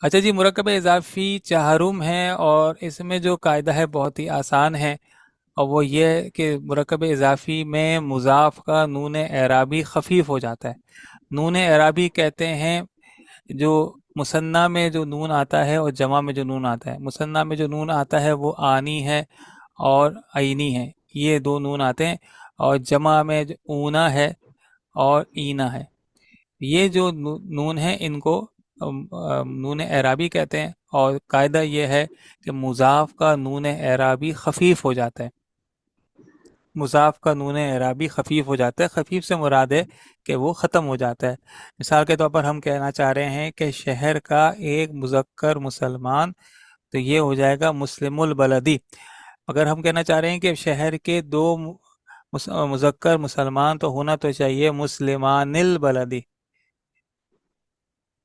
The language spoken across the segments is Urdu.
اچھا جی، مرکب اضافی چہارم ہے اور اس میں جو قاعدہ ہے بہت ہی آسان ہے، اور وہ یہ ہے کہ مرکب اضافی میں مضاف کا نون اعرابی خفیف ہو جاتا ہے۔ نون اعرابی کہتے ہیں جو مثنیٰ میں جو نون آتا ہے اور جمع میں جو نون آتا ہے۔ مثنیٰ میں جو نون آتا ہے وہ آنی ہے اور عینی ہے، یہ دو نون آتے ہیں، اور جمع میں جو اونا ہے اور اینا ہے۔ یہ جو نون ہیں ان کو نون اعرابی کہتے ہیں، اور قاعدہ یہ ہے کہ مضاف کا نون اعرابی خفیف ہو جاتا ہے۔ مضاف کا نون اعرابی خفیف ہو جاتا ہے، خفیف سے مراد ہے کہ وہ ختم ہو جاتا ہے۔ مثال کے طور پر ہم کہنا چاہ رہے ہیں کہ شہر کا ایک مذکر مسلمان، تو یہ ہو جائے گا مسلم البلدی۔ اگر ہم کہنا چاہ رہے ہیں کہ شہر کے دو مذکر مسلمان، تو ہونا تو چاہیے مسلمان البلدی،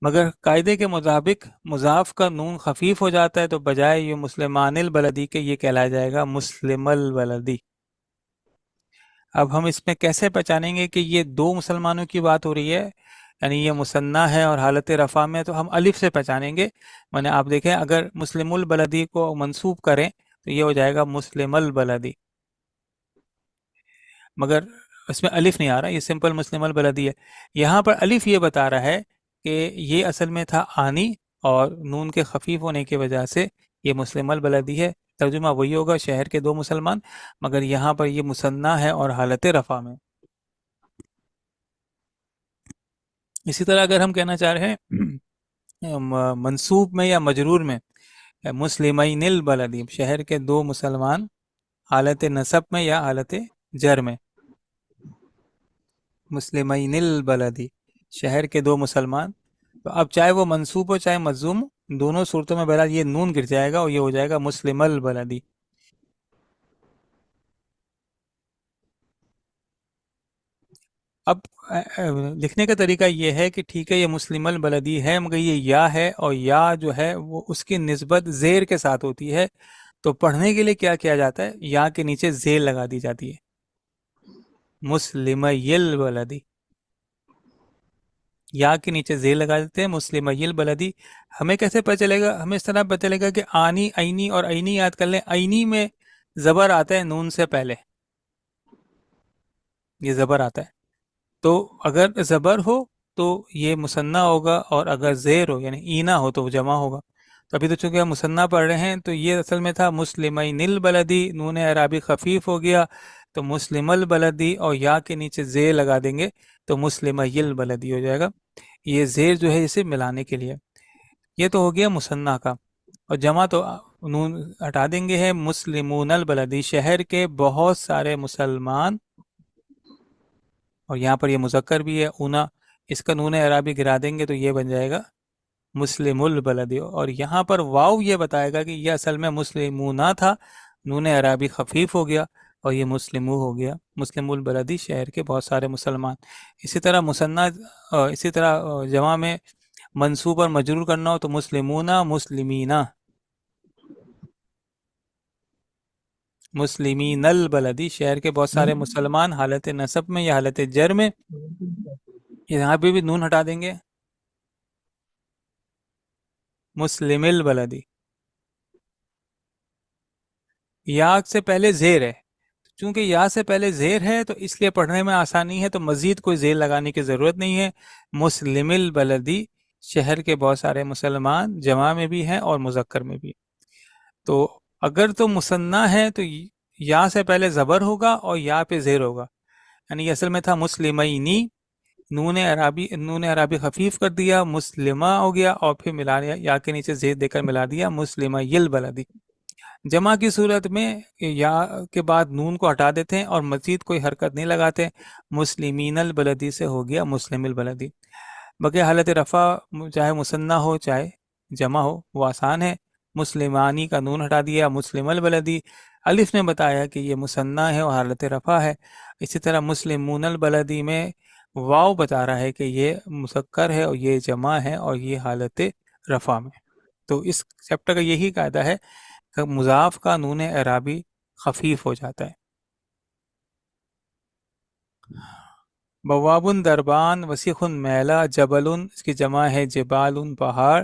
مگر قاعدے کے مطابق مضاف کا نون خفیف ہو جاتا ہے، تو بجائے یہ مسلمان البلدی کے یہ کہلایا جائے گا مسلم البلدی۔ اب ہم اس میں کیسے پہچانیں گے کہ یہ دو مسلمانوں کی بات ہو رہی ہے، یعنی یہ مثنیٰ ہے اور حالت رفع میں، تو ہم الف سے پہچانیں گے۔ میں آپ دیکھیں اگر مسلم البلدی کو منصوب کریں تو یہ ہو جائے گا مسلم البلدی، مگر اس میں الف نہیں آ رہا، یہ سمپل مسلم البلدی ہے۔ یہاں پر الف یہ بتا رہا ہے کہ یہ اصل میں تھا آنی، اور نون کے خفیف ہونے کی وجہ سے یہ مسلم البلدی ہے۔ ترجمہ وہی ہوگا، شہر کے دو مسلمان، مگر یہاں پر یہ مثنیٰ ہے اور حالت رفع میں۔ اسی طرح اگر ہم کہنا چاہ رہے ہیں منصوب میں یا مجرور میں، مسلمین البلدی، شہر کے دو مسلمان، حالت نصب میں یا حالت جر میں، مسلمین البلدی، شہر کے دو مسلمان، تو اب چاہے وہ منصوب ہو چاہے مجزوم، دونوں صورتوں میں بہرحال یہ نون گر جائے گا اور یہ ہو جائے گا مسلم البلدی۔ اب لکھنے کا طریقہ یہ ہے کہ ٹھیک ہے یہ مسلم البلدی ہے، مگر یہ یا ہے، اور یا جو ہے وہ اس کی نسبت زیر کے ساتھ ہوتی ہے، تو پڑھنے کے لیے کیا کیا جاتا ہے، یا کے نیچے زیر لگا دی جاتی ہے، مسلم البلدی، یا کے نیچے زیر لگا دیتے ہیں مسلم البلدی۔ ہمیں کیسے پتہ چلے گا؟ ہمیں اس طرح پتہ چلے گا کہ آنی، عینی اور عینی یاد کر لیں۔ عینی میں زبر آتا ہے نون سے پہلے، یہ زبر آتا ہے، تو اگر زبر ہو تو یہ مثنیٰ ہوگا، اور اگر زیر ہو یعنی اینا ہو تو وہ جمع ہوگا۔ تو ابھی تو چونکہ ہم مثنیٰ پڑھ رہے ہیں، تو یہ اصل میں تھا مسلمین البلدی، نون اعرابی خفیف ہو گیا تو مسلم البلدی، اور یا کے نیچے زیر لگا دیں گے تو مسلم البلدی ہو جائے گا۔ یہ زیر جو ہے اسے ملانے کے لیے، یہ تو ہو گیا مثنیٰ کا، اور جمع تو نون ہٹا دیں گے، ہے مسلمون البلدی، شہر کے بہت سارے مسلمان، اور یہاں پر یہ مذکر بھی ہے اونا، اس کا نون اعرابی گرا دیں گے تو یہ بن جائے گا مسلم البلدی، اور یہاں پر واو یہ بتائے گا کہ یہ اصل میں مسلمونا تھا، نون اعرابی خفیف ہو گیا اور یہ مسلمو ہو گیا، مسلم البلدی، شہر کے بہت سارے مسلمان۔ اسی طرح مثنیٰ، اسی طرح جمع میں منصوب اور مجرور کرنا ہو تو مسلمونا، مسلمینا، مسلمین البلدی، شہر کے بہت سارے مسلمان، حالت نصب میں یا حالت جر میں، یہاں پہ بھی نون ہٹا دیں گے، مسلم البلدی۔ یا سے پہلے زیر ہے، چونکہ یا سے پہلے زیر ہے تو اس لیے پڑھنے میں آسانی ہے، تو مزید کوئی زیر لگانے کی ضرورت نہیں ہے۔ مسلم البلدی، شہر کے بہت سارے مسلمان، جمع میں بھی ہیں اور مذکر میں بھی۔ تو اگر تو مثنیٰ ہے تو یا سے پہلے زبر ہوگا اور یا پہ زیر ہوگا، یعنی اصل میں تھا مسلمینی، نون عربی خفیف کر دیا، مسلمہ ہو گیا، اور پھر ملا دیا، یا کے نیچے زیر دے کر ملا دیا، مسلمہ البلدی۔ جمع کی صورت میں یا کے بعد نون کو ہٹا دیتے ہیں اور مزید کوئی حرکت نہیں لگاتے، مسلمین البلدی سے ہو گیا مسلم البلدی۔ بقیہ حالت رفع چاہے مثنیٰ ہو چاہے جمع ہو وہ آسان ہے، مسلمانی کا نون ہٹا دیا، مسلم البلدی۔ الف نے بتایا کہ یہ مثنیٰ ہے اور حالت رفع ہے، اسی طرح مسلمون البلدی میں واو بتا رہا ہے کہ یہ مذکر ہے اور یہ جمع ہے اور یہ حالت رفع میں۔ تو اس چیپٹر کا یہی قاعدہ ہے کہ مضاف کا نون اعرابی خفیف ہو جاتا ہے۔ بواب دربان، وسیخ میلہ، جبل، اس کی جمع ہے جبال، پہاڑ،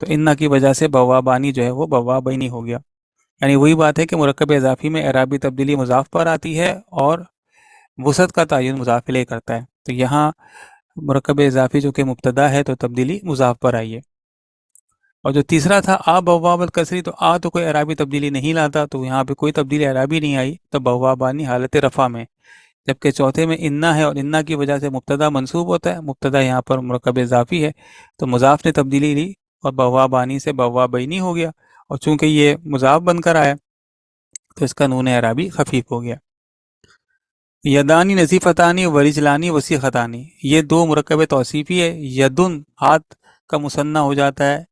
تو انا کی وجہ سے بوابانی جو ہے وہ بوابینی ہو گیا. یعنی وہی بات ہے کہ مرکب اضافی میں اعرابی تبدیلی مضاف پر آتی ہے اور وسعت کا تعین مضاف الیہ کرتا ہے. تو یہاں مرکب اضافی جو کہ مبتدا ہے تو تبدیلی مضاف پر آئی ہے. اور جو تیسرا تھا بواب الکسری، تو تو کوئی اعرابی تبدیلی نہیں لاتا، تو یہاں پہ کوئی تبدیلی اعرابی نہیں آئی، تو بوابانی حالت رفع میں. جبکہ چوتھے میں انا ہے اور انا کی وجہ سے مبتدا منصوب ہوتا ہے، مبتدا یہاں پر مرکب اضافی ہے تو مضاف نے تبدیلی لی اور بوابانی سے بوابینی ہو گیا. اور چونکہ یہ مضاف بن کر آیا تو اس کا نون اعرابی خفیف ہو گیا. یدانی نظیفتانی ورجلانی وسیختانی، یہ دو مرکب توصیفی ہے. یدن ہاتھ کا مثنیٰ ہو جاتا ہے،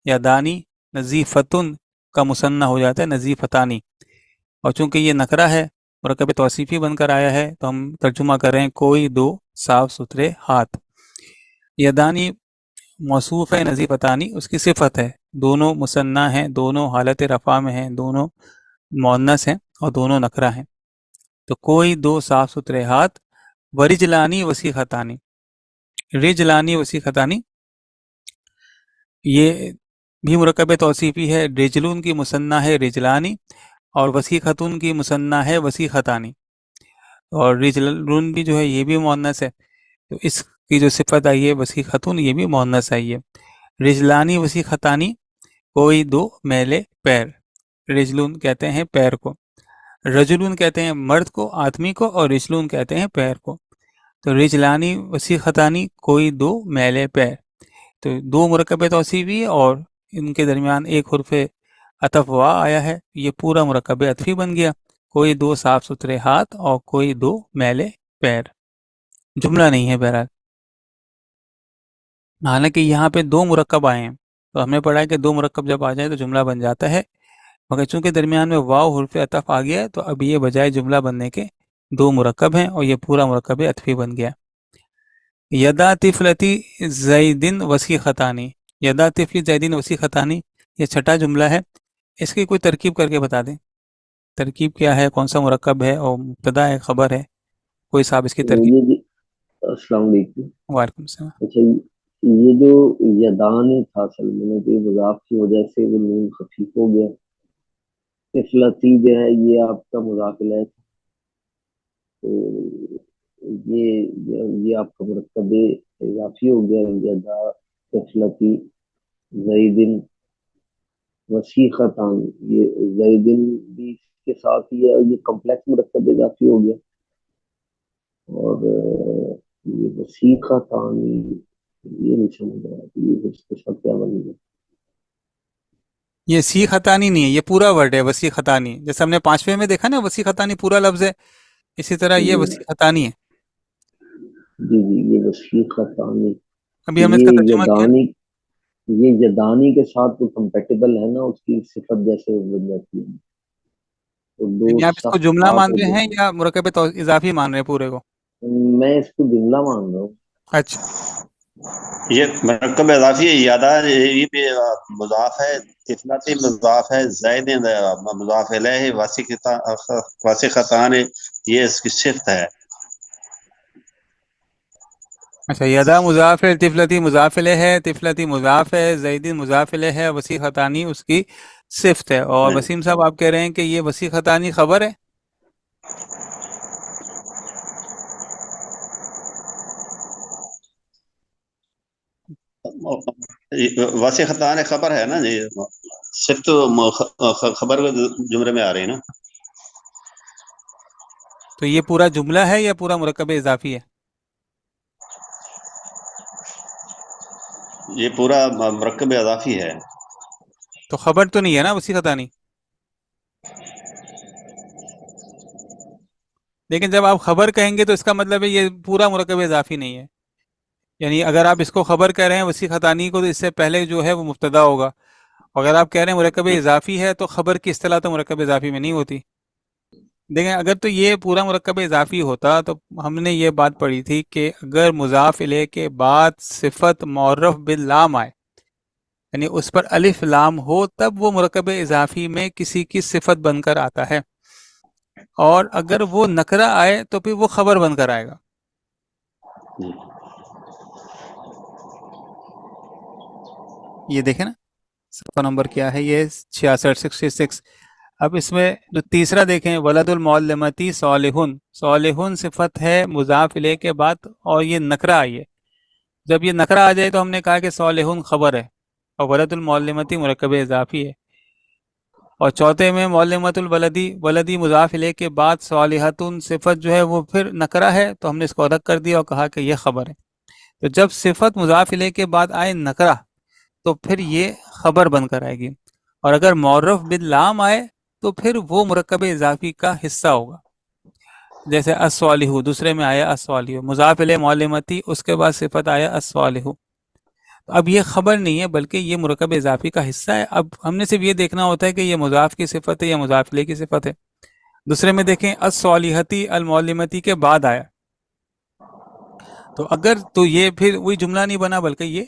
یدانی. نظیفتن کا مثنیٰ ہو جاتا ہے نظیفتانی. اور چونکہ یہ نکرہ ہے، مرکب توصیفی بن کر آیا ہے، تو ہم ترجمہ کر رہے ہیں کوئی دو صاف ستھرے ہاتھ. یدانی موصوف ہے، نظیفتانی اس کی صفت ہے. دونوں مثنیٰ ہیں، دونوں حالت رفع میں ہیں، دونوں مؤنث ہیں اور دونوں نکرہ ہیں. تو کوئی دو صاف ستھرے ہاتھ. ورجلانی وسیختانی، رجلانی وسیختانی یہ بھی مرکب توصیفی ہے. رجلون کی مثنیٰ ہے رجلانی اور وسیختون کی مثنیٰ ہے وسیختانی. اور رجلون بھی جو ہے یہ بھی مؤنث ہے، تو اس کی جو صفت آئی ہے وسیختون، یہ بھی مؤنث آئی ہے. رجلانی وسیختانی کوئی دو میلے پیر. رجلون کہتے ہیں پیر کو، رجلون کہتے ہیں مرد کو، آدمی کو، اور رجلون کہتے ہیں پیر کو. تو رجلانی وسیختانی کوئی دو میلے پیر. تو دو مرکب توصیفی اور ان کے درمیان ایک حرف عطف وا آیا ہے، یہ پورا مرکب عطفی بن گیا. کوئی دو صاف ستھرے ہاتھ اور کوئی دو میلے پیر. جملہ نہیں ہے بہرحال، حالانکہ یہاں پہ دو مرکب آئے ہیں تو ہم نے پڑھا ہے کہ دو مرکب جب آ جائیں تو جملہ بن جاتا ہے، مگر چونکہ درمیان میں واو حرف عطف آ گیا ہے تو اب یہ بجائے جملہ بننے کے دو مرکب ہیں اور یہ پورا مرکب عطفی بن گیا. یدا طفلتی زیدن وسیختانی، یدا طفلی زیدن وسیختانی یہ چھٹا جملہ ہے. اس کی کوئی ترکیب کر کے بتا دیں، ترکیب کیا ہے، کون سا مرکب ہے اور مبتدا ہے خبر ہے، کوئی صاحب اس کی ترکیب. السلام علیکم. وعلیکم السلام. اچھا، یہ جو یدان تھا اصل میں تو مضاف کی وجہ سے وہ نون خفیف ہو گیا. طفلتی جو ہے یہ آپ کا مضاف الیہ تھا، تو یہ آپ کا مرکب اضافی ہو گیا. یدا طفلتی زیدن وسیختان، یہ زیدن بھی اس کے ساتھ ہی ہے، یہ کمپلیکس مرکب اضافی ہو گیا. اور یہ وسیختان یہ نہیں سمجھ رہا کہ یہ اس کے ساتھ کیا بن گیا. یہ سی خطانی نہیں ہے، یہ پورا ورڈ ہے وسیع خطانی. جیسے ہم نے پانچویں میں دیکھا نا وسیع خطانی پورا لفظ ہے، اسی طرح یہ وسیع خطانی ہے. جی جی، یہ وسیختان، ابھی ہم نے اس کا ترجمہ کیا. یہ یدانی کے ساتھ تو کمپیٹیبل ہے نا، اس کی صفت جیسے بن جاتی ہے. تو دو آپ اس کو سخت جملہ ہاتھ مان ہو رہے ہیں گئے. یا مرکب اضافی مان رہے ہیں پورے کو؟ میں اس کو جملہ مان رہا ہوں. اچھا، یہ مرکب اضافی ہے. یادا یہ بھی مضاف ہے، طفلتی مضاف ہے، زید مضاف الیہ، واسختان یہ اس کی صفت ہے. اچھا، یدا مضاف ہے، طفلتی مضاف الیہ ہے، طفلتی مضاف ہے، زیدی مضاف الیہ ہے، وسیع خطانی اس کی صفت ہے. اور وسیم صاحب آپ کہہ رہے ہیں کہ یہ وسیع خطانی خبر ہے. واسختان خبر ہے نا جی، صرف تو خبر جملے میں آ رہی ہے نا. تو یہ پورا جملہ ہے یا پورا مرکب اضافی ہے؟ یہ پورا مرکب اضافی ہے. تو خبر تو نہیں ہے نا وسیع خطانی. لیکن جب آپ خبر کہیں گے تو اس کا مطلب ہے یہ پورا مرکب اضافی نہیں ہے. یعنی اگر آپ اس کو خبر کہہ رہے ہیں وسیع خطانی کو تو اس سے پہلے جو ہے وہ مبتدا ہوگا. اگر آپ کہہ رہے ہیں مرکب اضافی ہے تو خبر کی اصطلاح تو مرکب اضافی میں نہیں ہوتی. دیکھیں اگر تو یہ پورا مرکب اضافی ہوتا تو ہم نے یہ بات پڑھی تھی کہ اگر مضاف الیہ کے بعد صفت معرف باللام آئے، یعنی اس پر الف لام ہو، تب وہ مرکب اضافی میں کسی کی صفت بن کر آتا ہے. اور اگر وہ نکرہ آئے تو پھر وہ خبر بن کر آئے گا. یہ دیکھیں نا، صفحہ نمبر کیا ہے یہ 66 اب اس میں جو تیسرا دیکھیں ولد المعلمتی صالحن، صالحن صفت ہے مضاف الیہ کے بعد اور یہ نکرہ آئی ہے. جب یہ نکرہ آ جائے تو ہم نے کہا کہ صالحن خبر ہے اور ولد المعلمتی مرکب اضافی ہے. اور چوتھے میں معلمت الولدی، ولدی مضاف الیہ کے بعد صالحتن صفت جو ہے وہ پھر نکرہ ہے تو ہم نے اس کو الگ کر دیا اور کہا کہ یہ خبر ہے. تو جب صفت مضاف الیہ کے بعد آئے نکرہ تو پھر یہ خبر بن کر آئے گی، اور اگر معرف باللام آئے تو پھر وہ مرکب اضافی کا حصہ ہوگا. جیسے الصالح، دوسرے میں آیا الصالح مضاف الیہ معلمتی، اس کے بعد صفت آیا الصالح. اب یہ خبر نہیں ہے بلکہ یہ مرکب اضافی کا حصہ ہے. اب ہم نے صرف یہ دیکھنا ہوتا ہے کہ یہ مضاف کی صفت ہے یا مضاف الیہ کی صفت ہے. دوسرے میں دیکھیں الصالحتی المعلمتی کے بعد آیا تو اگر تو یہ پھر وہی جملہ نہیں بنا بلکہ یہ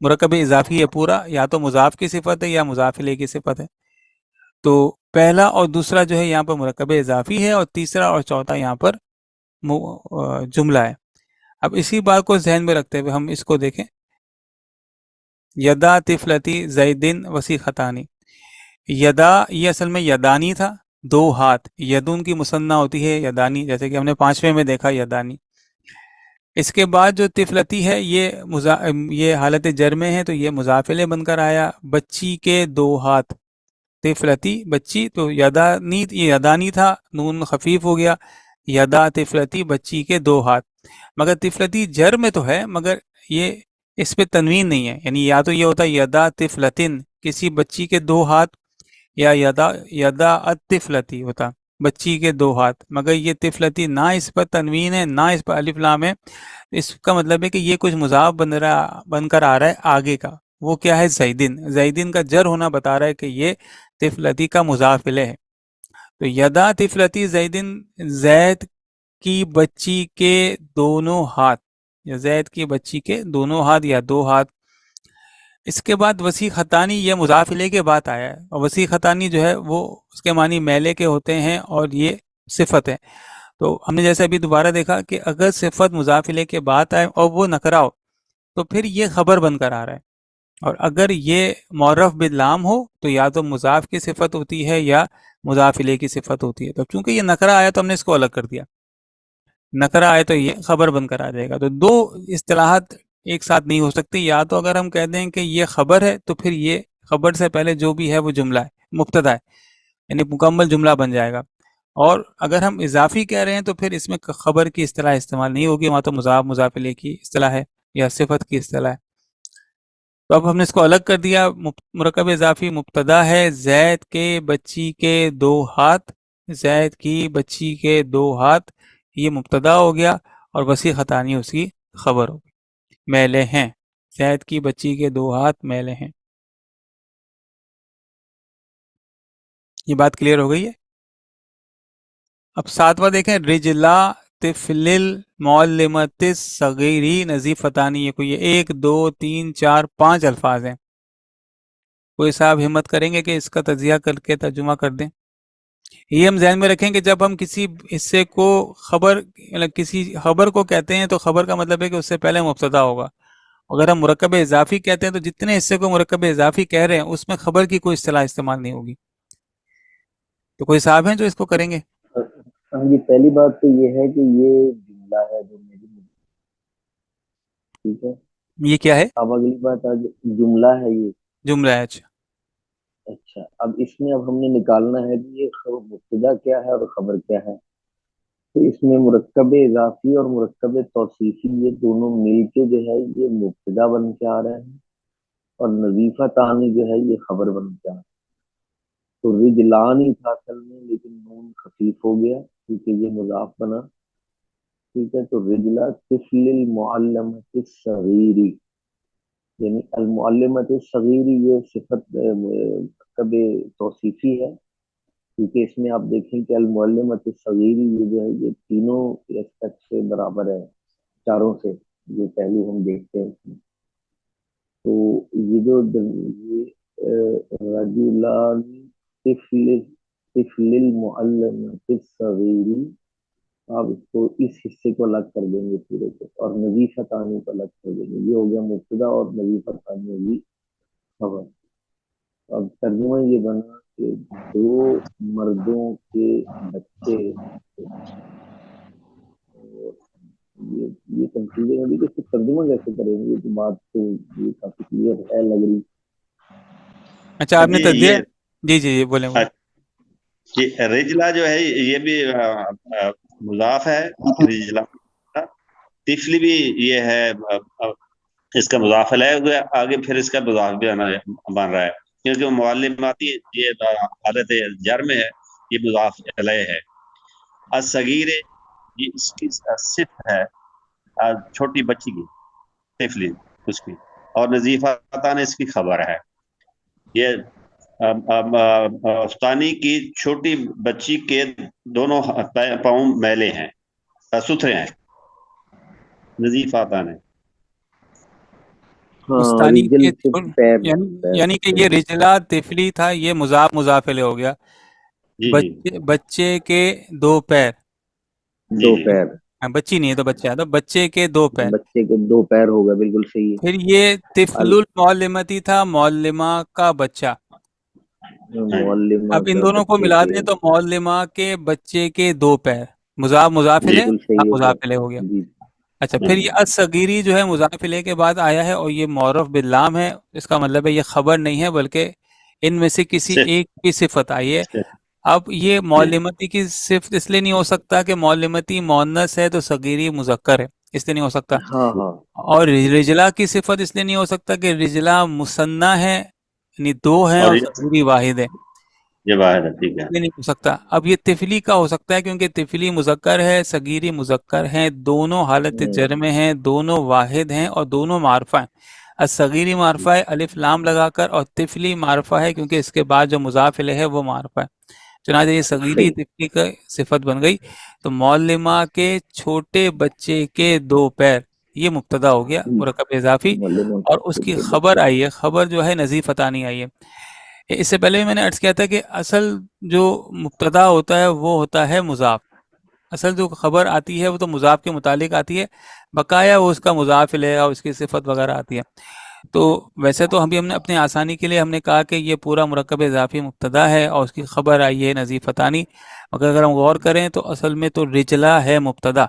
مرکب اضافی ہے پورا، یا تو مضاف کی صفت ہے یا مضاف الیہ کی صفت ہے. تو پہلا اور دوسرا جو ہے یہاں پر مرکب اضافی ہے اور تیسرا اور چوتھا یہاں پر جملہ ہے. اب اسی بات کو ذہن میں رکھتے ہوئے ہم اس کو دیکھیں یدا طفلتی زیدن وسیختانی. یدا یہ اصل میں یدانی تھا، دو ہاتھ. یدون کی مثنیٰ ہوتی ہے یدانی، جیسے کہ ہم نے پانچویں میں دیکھا یدانی. اس کے بعد جو طفلتی ہے یہ حالت جر میں ہے تو یہ مضاف الیہ بن کر آیا. بچی کے دو ہاتھ، طفلتی بچی، تو یدانی یہ یدانی تھا، نون خفیف ہو گیا. یدا طفلتی بچی کے دو ہاتھ. مگر طفلتی جر میں تو ہے مگر یہ اس پہ تنوین نہیں ہے، یعنی یا تو یہ ہوتا ہے یدا طفلتن کسی بچی کے دو ہاتھ، یا یدا الطفلتی ہوتا بچی کے دو ہاتھ. مگر یہ طفلتی نہ اس پر تنوین ہے نہ اس پر الف لام ہے. اس کا مطلب ہے کہ یہ کچھ مضاف بن کر آ رہا ہے آگے کا. وہ کیا ہے؟ زیدن. زیدن کا جر ہونا بتا رہا ہے کہ یہ طفلتی کا مضاف الیہ ہے. تو یدا طفلتی زیدن، زید کی بچی کے دونوں ہاتھ، یا زید کی بچی کے دونوں ہاتھ یا دو ہاتھ. اس کے بعد وسیع خطانی یہ مضاف الیہ کے بعد آیا ہے، اور وسیع خطانی جو ہے وہ اس کے معنی میلے کے ہوتے ہیں اور یہ صفت ہے. تو ہم نے جیسے ابھی دوبارہ دیکھا کہ اگر صفت مضاف الیہ کے بعد آئے اور وہ نکرہ ہو تو پھر یہ خبر بن کر آ رہا ہے. اور اگر یہ معرف باللام ہو تو یا تو مضاف کی صفت ہوتی ہے یا مضاف الیہ کی صفت ہوتی ہے. تو چونکہ یہ نکرہ آیا تو ہم نے اس کو الگ کر دیا. نکرہ آئے تو یہ خبر بن کر آ جائے گا. تو دو اصطلاحات ایک ساتھ نہیں ہو سکتی. یا تو اگر ہم کہہ دیں کہ یہ خبر ہے تو پھر یہ خبر سے پہلے جو بھی ہے وہ جملہ ہے، مبتدا ہے، یعنی مکمل جملہ بن جائے گا. اور اگر ہم اضافی کہہ رہے ہیں تو پھر اس میں خبر کی اصطلاح استعمال نہیں ہوگی، وہاں تو مضاف الیہ کی اصطلاح ہے یا صفت کی اصطلاح ہے. تو اب ہم نے اس کو الگ کر دیا. مرکب اضافی مبتدا ہے زید کے بچی کے دو ہاتھ، زید کی بچی کے دو ہاتھ یہ مبتدا ہو گیا، اور وسیع خطانی اس کی خبر ہو گئی. میلے ہیں، زید کی بچی کے دو ہاتھ میلے ہیں. یہ بات کلیئر ہو گئی ہے؟ اب ساتواں دیکھیں رجلا طفل المعلمۃ الصغیری نظیفتانی. یہ کوئی 1 2 3 4 5 الفاظ ہیں. کوئی صاحب ہمت کریں گے کہ اس کا تجزیہ کر کے ترجمہ کر دیں؟ یہ ہم ذہن میں رکھیں کہ جب ہم کسی حصے کو خبر، کسی خبر کو کہتے ہیں تو خبر کا مطلب ہے کہ اس سے پہلے مبتدا ہوگا. اگر ہم مرکب اضافی کہتے ہیں تو جتنے حصے کو مرکب اضافی کہہ رہے ہیں اس میں خبر کی کوئی اصطلاح استعمال نہیں ہوگی. تو کوئی صاحب ہیں جو اس کو کریں گے؟ ہاں جی، پہلی بات تو یہ ہے کہ یہ جملہ ہے جو میری، ٹھیک ہے. یہ کیا ہے؟ اب اگلی بات آج جملہ ہے یہ. جملہ ہے. اچھا اچھا، اب اس میں اب ہم نے نکالنا ہے کہ یہ مبتدا کیا ہے اور خبر کیا ہے. تو اس میں مرکب اضافی اور مرکب توصیفی یہ دونوں مل کے جو ہے یہ مبتدا بن کے آ رہے ہیں، اور نظیفہ تانی جو ہے یہ خبر بن کے آ رہا ہے. تو رجلان ہی تھا اصل میں، لیکن نون خفیف ہو گیا کیونکہ یہ مضاف بنا. ٹھیک ہے، تو رجلا طفل المعلمۃ الصغیری، یعنی المعلمۃ الصغیری یہ صفت مرکب توصیفی ہے، کیونکہ اس میں آپ دیکھیں کہ المعلمۃ الصغیری یہ جو ہے یہ تینوں اسپیکٹ سے برابر ہے، چاروں سے جو پہلو ہم دیکھتے ہیں اس میں. تو یہ جو رجلان طفل المعلمۃ الصغیری، آپ اس کو اس حصے کو الگ کر دیں گے پورے کو، اور نظیفہ ثانی کو الگ کر دیں گے. یہ ہو گیا مبتدا اور نظیفہ ثانی ہوگی خبر. اب ترجمہ یہ بنا کہ دو مردوں کے بچے، اور یہ کنفیوژن ہوگی کہ اس کو ترجمہ کیسے کریں گے، تو بات تو یہ کافی کلیئر ہے لگ رہی. اچھا آپ نے جی تجزیہ. یہ جی جی جی بولیں بولیں. رجلا جو ہے یہ بھی مضاف ہے. رجلا طفلی بھی یہ ہے اس کا مضاف علیہ ہوا ہے. آگے پھر اس کا مضاف بھی بن رہا ہے کیونکہ معلماتی یہ حالت جر میں ہے، یہ مضاف علیہ ہے. الصغیر یہ اس کی صفت ہے چھوٹی بچی کی، طفلی اس کی، اور نظیفتان اس کی خبر ہے. یہ افطانی کی چھوٹی بچی کے دونوں پاؤں میلے ہیں، ستھرے ہیں، نظیفتان ہے. ہاں مستانی رجل کے سے پیر، یعنی کہ یہ رجلا طفلی تھا، یہ مضاف مضاف الیہ ہو گیا. جی جی بچے کے دو پیر، جی دو جی پیر، بچی نہیں ہے تو بچہ ہے، تو بچے کے دو پیر. بچے کے دو پیر ہو گئے، بالکل صحیح ہے. پھر یہ طفل المعلمتی تھا، معلمہ کا بچہ. معلمہ اب ان کا دونوں کو بچے ملا کے، دیں تو معلمہ کے بچے کے دو پیر، مضاف مضاف جی الیہ بالکل صحیح ہو گیا. مضاف الیہ ہو گیا. جی اچھا پھر یہ الصغیری جو ہے مضاف الیہ کے بعد آیا ہے اور یہ معرف باللام ہے. اس کا مطلب ہے یہ خبر نہیں ہے بلکہ ان میں سے کسی صرف ایک کی صفت آئی ہے. اب یہ جی معلمتی کی صفت اس لیے نہیں ہو سکتا کہ معلمتی مؤنث ہے تو صغیری مذکر ہے، اس لیے نہیں ہو سکتا. ہاں ہاں اور رجلا کی صفت اس لیے نہیں ہو سکتا کہ رجلا مثنیٰ ہے، یعنی دو ہیں اور اور صغیری واحد ہے، یہ واحد ہے، ٹھیک ہے. یہ نہیں ہو سکتا. اب یہ طفلی کا ہو سکتا ہے کیونکہ طفلی مذکر ہے، صغیری مذکر ہیں، دونوں حالت جر میں ہیں، دونوں واحد ہیں اور دونوں معرفہ ہیں. الصغیری معرفہ ہے الف لام لگا کر، اور طفلی معرفہ ہے کیونکہ اس کے بعد جو مضاف الیہ ہے وہ معرفہ ہے. چنانچہ یہ صغیری صحیح. طفلی کا صفت بن گئی. تو معلمہ کے چھوٹے بچے کے دو پیر، یہ مبتدا ہو گیا مرکب اضافی، معلمہ اور کے اس کی چھوٹے خبر بچے. آئی ہے، خبر جو ہے نظیفتانی آئی ہے. اس سے پہلے بھی میں نے عرض کیا تھا کہ اصل جو مبتدا ہوتا ہے وہ ہوتا ہے مضاف. اصل جو خبر آتی ہے وہ تو مضاف کے متعلق آتی ہے، بقایا وہ اس کا مضاف الیہ اور اس کی صفت وغیرہ آتی ہے. تو ویسے تو ہم نے اپنے آسانی کے لیے ہم نے کہا کہ یہ پورا مرکب اضافی مبتدا ہے اور اس کی خبر آئی ہے نظیفتانی، مگر اگر ہم غور کریں تو اصل میں تو رجلا ہے مبتدا،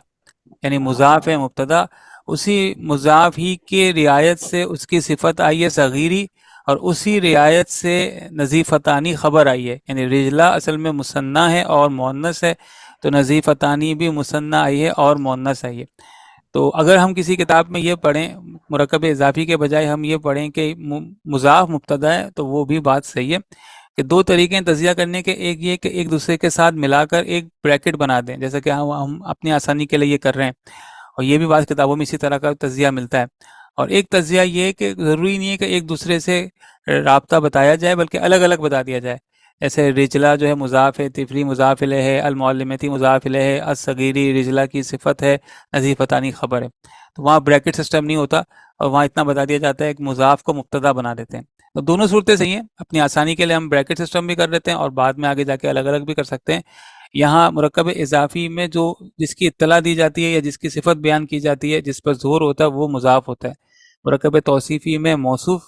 یعنی مضاف ہے مبتدا، اسی مضاف ہی کے رعایت سے اس کی صفت آئی ہے صغیری، اور اسی رعایت سے نظیفتانی خبر آئی ہے. یعنی رجلا اصل میں مثنیٰ ہے اور مؤنث ہے، تو نظیفتانی بھی مثنیٰ آئی ہے اور مؤنث آئی ہے. تو اگر ہم کسی کتاب میں یہ پڑھیں مرکب اضافی کے بجائے ہم یہ پڑھیں کہ مضاف مبتدا ہے، تو وہ بھی بات صحیح ہے. کہ دو طریقے ہیں تجزیہ کرنے کے، ایک یہ کہ ایک دوسرے کے ساتھ ملا کر ایک بریکٹ بنا دیں، جیسا کہ ہم اپنی آسانی کے لیے یہ کر رہے ہیں، اور یہ بھی بعض کتابوں میں اسی طرح کا تجزیہ ملتا ہے. اور ایک تجزیہ یہ کہ ضروری نہیں ہے کہ ایک دوسرے سے رابطہ بتایا جائے بلکہ الگ الگ بتا دیا جائے. ایسے رجلا جو ہے مضاف ہے، طفلی مضاف الیہ ہے، المعلمتی مضاف الیہ ہے، الصغیری رجلا کی صفت ہے، نظیفتانی خبر ہے. تو وہاں بریکٹ سسٹم نہیں ہوتا اور وہاں اتنا بتا دیا جاتا ہے کہ مضاف کو مبتدا بنا دیتے ہیں. تو دونوں صورتیں صحیح ہیں، اپنی آسانی کے لیے ہم بریکٹ سسٹم بھی کر دیتے ہیں اور بعد میں آگے جا کے الگ الگ بھی کر سکتے ہیں. یہاں مرکب اضافی میں جو جس کی اطلاع دی جاتی ہے یا جس کی صفت بیان کی جاتی ہے، جس پر زور ہوتا ہے، وہ مضاف ہوتا ہے. مرکب توصیفی میں موصوف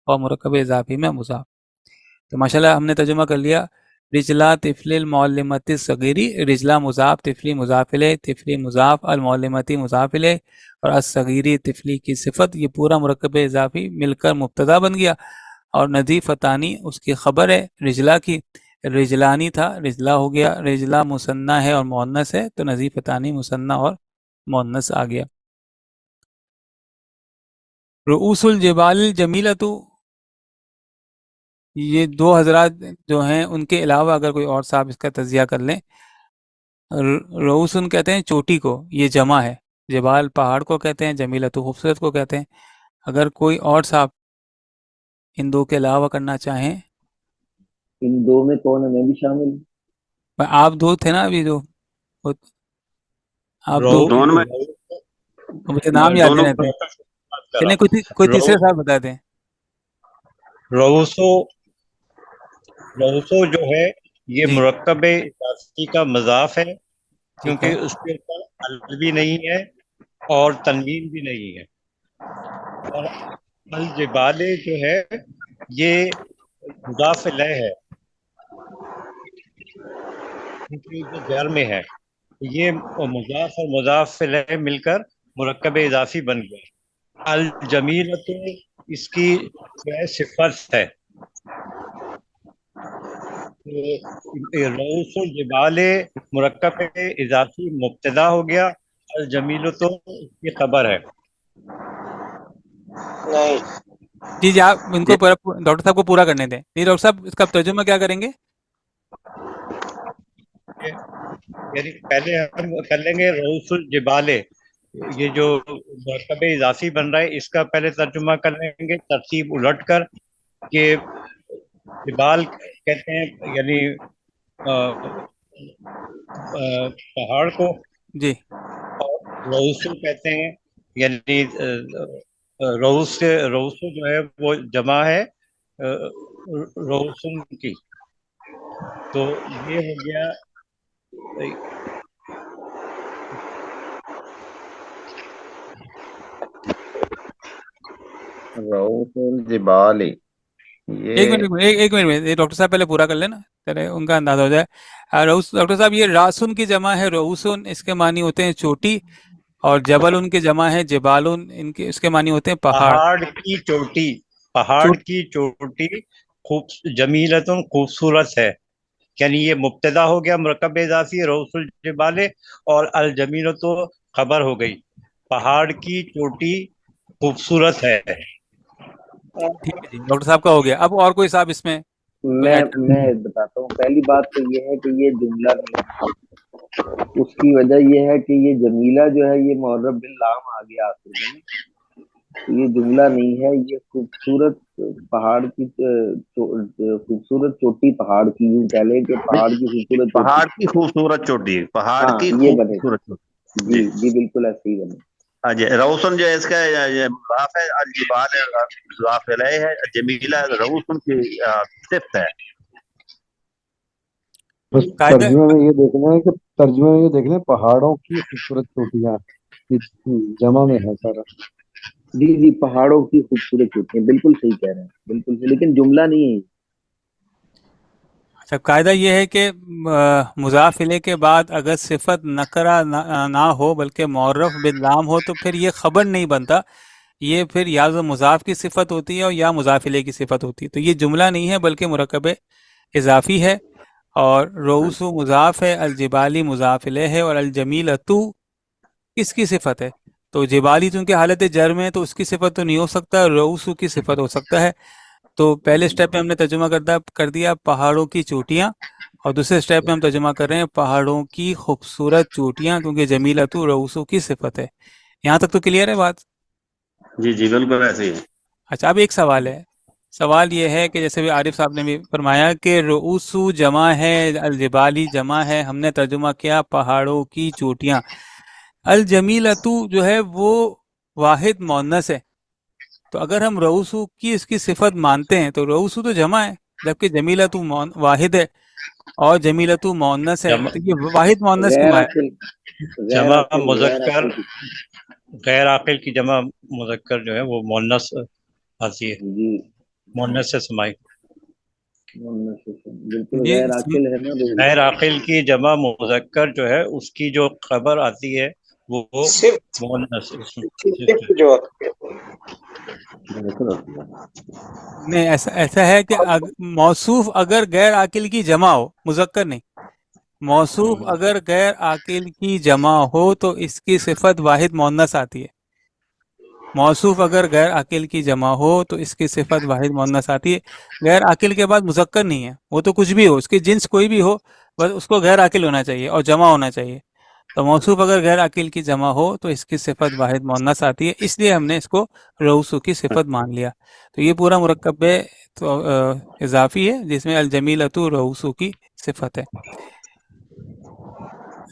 اور مرکب اضافی میں مضاف. تو ماشاءاللہ ہم نے ترجمہ کر لیا. رجلا طفل المعلمتی الصغیری، رجلا مضاف، طفلی مضاف الیہ، طفلی مضاف، المعلمتی مضاف الیہ، اور الصغیری طفلی کی صفت. یہ پورا مرکب اضافی مل کر مبتدا بن گیا، اور نظیفتانی اس کی خبر ہے رجلا کی. رجلانی تھا، رجلا ہو گیا، رجلا مثنیٰ ہے اور مؤنث ہے تو نظیفتانی مثنیٰ اور مؤنث آ گیا. رؤوس الجبال الجمیلۃ، یہ دو حضرات جو ہیں ان کے علاوہ اگر کوئی اور صاحب اس کا تجزیہ کر لیں. رؤوسن کہتے ہیں چوٹی کو، یہ جمع ہے، جبال پہاڑ کو کہتے ہیں، جمیلۃ خوبصورت کو کہتے ہیں. اگر کوئی اور صاحب ان دو کے علاوہ کرنا چاہیں. ان دو میں کون ہے؟ میں بھی شامل ہوں. آپ دو تھے نا ابھی جو، آپ دو، دونوں میں مجھے نام یاد دونوں نہیں رہتے. بات کر رہا چلیں ہوں. کوئی تیسرے صاحب بتا دیں. روسو جو ہے یہ جی مرکب اضافی کا مضاف ہے، ٹھیک ہے. کیونکہ اس کے اوپر الف بھی نہیں ہے اور تنوین بھی نہیں ہے. اور الجبال جو ہے یہ مضاف الیہ ہے کیونکہ یہ غیر میں ہے، یہ مضاف اور مضاف الیہ مل کر مرکب اضافی بن گیا۔ الجمیلۃ اس کی جو ہے صفت ہے، رؤوس الجبال مرکب اضافی مبتدا ہو گیا، الجمیلۃ اس کی خبر ہے۔ نہیں جی آپ ان کو ڈاکٹر صاحب کو پورا کرنے دیں۔ جی ڈاکٹر صاحب اس کا ترجمہ کیا کریں گے؟ یعنی پہلے ہم کر لیں گے رؤوس الجبال، یہ جو مرکب اضافی بن رہا ہے اس کا پہلے ترجمہ کر لیں گے ترتیب الٹ کر، کہ جبال کہتے ہیں یعنی پہاڑ کو، جی اور رؤوس کہتے ہیں یعنی رؤوس جو ہے وہ جمع ہے رؤوسن کی، تو یہ ہو گیا رؤوس الجبال۔ ایک منٹ میں ڈاکٹر صاحب پہلے پورا کر لینا، ان کا اندازہ ہو جائے۔ ڈاکٹر صاحب یہ راسن کی جمع ہے رؤوسن، اس کے معنی ہوتے ہیں چوٹی، اور جبل ان کی جمع ہے جبالن، اس کے معنی ہوتے ہیں پہاڑ۔ پہاڑ کی چوٹی جمیلتن خوبصورت ہے، یعنی یہ مبتدا ہو گیا مرکب اضافی رؤوس الجبال، اور الجمیلۃ خبر ہو گئی، پہاڑ کی چوٹی خوبصورت ہے۔ ٹھیک ہے جی ڈاکٹر صاحب کا ہو گیا۔ اب اور کوئی صاحب اس میں میں بتاتا ہوں۔ پہلی بات تو یہ ہے کہ یہ جملہ نہیں ہے، اس کی وجہ یہ ہے کہ یہ جمیلہ جو ہے یہ معرب باللام آ گیا آخر میں، یہ جملہ نہیں ہے، یہ خوبصورت پہاڑ کی خوبصورت چوٹی، پہاڑ کی یوں کہہ لیں کہ پہاڑ کی خوبصورت پہاڑ کی خوبصورت چوٹی، پہاڑ کی یہ بنے، خوبصورت چوٹی۔ جی جی بالکل ایسے ہی بنے۔ ہاں جی، روسن جو ہے اس کا مضاف ہے، الجبال مضاف الیہ ہے، جمیلہ روسن کی صفت ہے۔ بس ترجمے میں یہ دیکھنا ہے پہاڑوں کی خوبصورت چوٹیاں، جمع میں ہے سارا۔ جی جی پہاڑوں کی خوبصورت چوٹیاں، بالکل صحیح کہہ رہے ہیں، بالکل صحیح، لیکن جملہ نہیں ہے۔ اچھا قاعدہ یہ ہے کہ مضاف الیہ کے بعد اگر صفت نکرہ نہ ہو بلکہ معرف باللام ہو تو پھر یہ خبر نہیں بنتا، یہ پھر یا مضاف کی صفت ہوتی ہے اور یا مضاف الیہ کی صفت ہوتی ہے، تو یہ جملہ نہیں ہے بلکہ مرکب اضافی ہے، اور رؤوس مضاف ہے، الجبالی مضاف الیہ ہے، اور الجمیلۃ کس کی صفت ہے؟ تو جبالی چونکہ حالت جر میں ہے تو اس کی صفت تو نہیں ہو سکتا، رؤوس کی صفت ہو سکتا ہے۔ تو پہلے سٹیپ میں ہم نے ترجمہ کر دیا پہاڑوں کی چوٹیاں، اور دوسرے سٹیپ میں ہم ترجمہ کر رہے ہیں پہاڑوں کی خوبصورت چوٹیاں، کیونکہ جمیلۃ رؤوس کی صفت ہے۔ یہاں تک تو کلیئر ہے بات؟ جی جی بالکل ایسے ہی ہے۔ اچھا اب ایک سوال ہے، سوال یہ ہے کہ جیسے بھی عارف صاحب نے بھی فرمایا کہ رؤوس جمع ہے، الجبالی جمع ہے، ہم نے ترجمہ کیا پہاڑوں کی چوٹیاں، الجمیلۃ جو ہے وہ واحد مؤنث ہے، تو اگر ہم رؤوس کی اس کی صفت مانتے ہیں تو رؤوس تو جمع ہے جبکہ جمیلۃ واحد ہے اور جمیلۃ مؤنث ہے، تو یہ واحد مؤنث کیوں ہے؟ جمع مذکر غیر عاقل کی جمع مذکر جو ہے وہ مؤنث آتی ہے، جی مؤنث سے سمائی، بالکل غیر عاقل ہے نا، غیر عاقل کی جمع مذکر جو ہے اس کی جو خبر آتی ہے وہ مؤنث جو نہیں ایسا ہے کہ موصوف اگر غیر عاقل کی جمع ہو، مذکر نہیں، موصوف اگر غیر عاقل کی جمع ہو تو اس کی صفت واحد مؤنث آتی ہے، موصوف اگر غیر عاقل کی جمع ہو تو اس کی صفت واحد مؤنث آتی ہے، غیر عاقل کے بعد مذکر نہیں ہے، وہ تو کچھ بھی ہو، اس کی جنس کوئی بھی ہو، بس اس کو غیر عاقل ہونا چاہیے اور جمع ہونا چاہیے، تو موصوف اگر غیر عاقل کی جمع ہو تو اس کی صفت واحد مؤنث آتی ہے، اس لیے ہم نے اس کو رؤوس کی صفت مان لیا۔ تو یہ پورا مرکب تو اضافی ہے جس میں الجمیلۃ رؤوس کی صفت ہے۔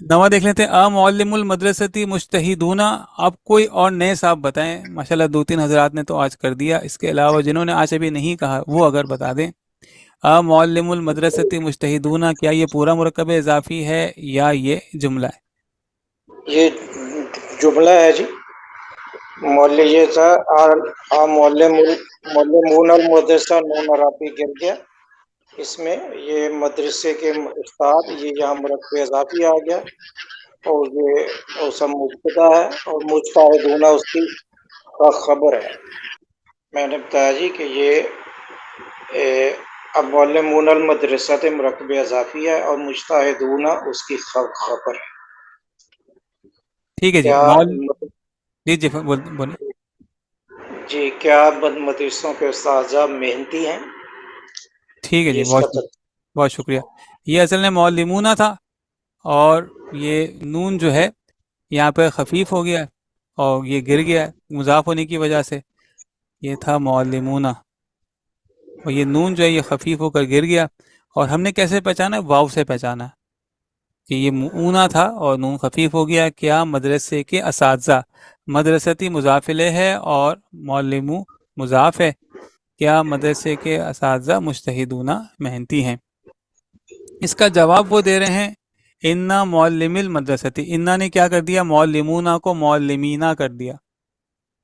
نوا دیکھ لیتے ہیں معلم المدرستی مجتہدون، اب کوئی اور نئے صاحب بتائیں، ماشاءاللہ 2-3 حضرات نے تو آج کر دیا، اس کے علاوہ جنہوں نے آج ابھی نہیں کہا وہ اگر بتا دیں۔ معلم المدرستی مجتہدون، کیا یہ پورا مرکب اضافی ہے یا یہ جملہ ہے؟ یہ جملہ ہے جی، مولے یہ تھا معلمون المدرسہ نون عربی گر گیا، اس میں یہ مدرسے کے استاد، یہ یہاں مرکب اضافی آ گیا، اور یہ اوسم مبتدا ہے، اور مجتہدون اس کی خبر ہے۔ میں نے بتایا جی کہ یہ اب معلمون المدرسۃ مرکب اضافی ہے، اور مجتہدون اس کی خبر ہے۔ ٹھیک ہے جی، کیا جی بولیں۔ جی کیا مدرسوں کے اساتذہ محنتی ہیں؟ ٹھیک ہے یہ جی، اس کا بہت شکریہ۔ یہ اصل میں معلمونہ تھا، اور یہ نون جو ہے یہاں پہ خفیف ہو گیا اور یہ گر گیا مضاف ہونے کی وجہ سے، یہ تھا معلمونہ، اور یہ نون جو ہے یہ خفیف ہو کر گر گیا، اور ہم نے کیسے پہچانا؟ واو سے پہچانا کہ یہ اونا تھا اور نون خفیف ہو گیا۔ کیا مدرسے کے اساتذہ، مدرستی مضاف الیہ ہے اور معلمو مضاف ہے، کیا مدرسے کے اساتذہ مجتہدون محنتی ہیں؟ اس کا جواب وہ دے رہے ہیں انا معلم المدرستی، انا نے کیا کر دیا؟ معلمونہ کو معلمینہ کر دیا،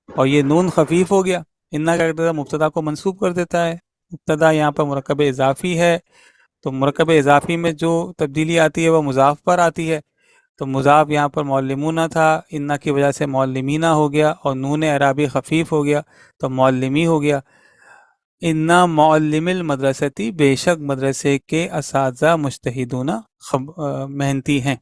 اور یہ نون خفیف ہو گیا۔ انا کیا کرتا ہے؟ مبتدا کو منصوب کر دیتا ہے، مبتدا یہاں پر مرکب اضافی ہے، تو مرکب اضافی میں جو تبدیلی آتی ہے وہ مضاف پر آتی ہے، تو مضاف یہاں پر معلمونہ تھا، انا کی وجہ سے معلمینہ ہو گیا، اور نون اعرابی خفیف ہو گیا تو معلمی ہو گیا۔ انا معلم المدرستی، بے شک مدرسے کے اساتذہ مجتہدون محنتی ہیں۔